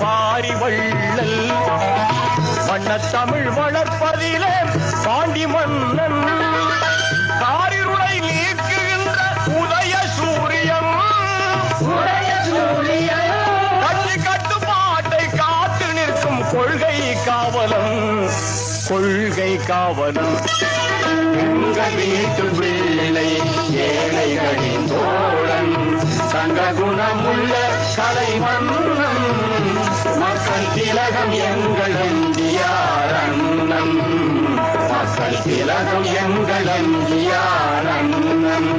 வாரி வள்ளல் வண்ணத்தமிழ் வளர்ப்பதிலே பாண்டி மன்னன் காரிருளை நீக்குகின்ற உதய சூரியன் கட்சி கட்டுப்பாட்டை காத்து நிற்கும் கொள்கை காவலன் எங்கள் வீட்டு பிள்ளை ஏழைகளின் தோழன் சங்க குணமுள்ள கலை மன்னன் மக்கள் திலகம் எங்கள் எம்ஜிஆர் அண்ணன் மக்கள் திலகம் எங்கள் எம்ஜிஆர் அண்ணன்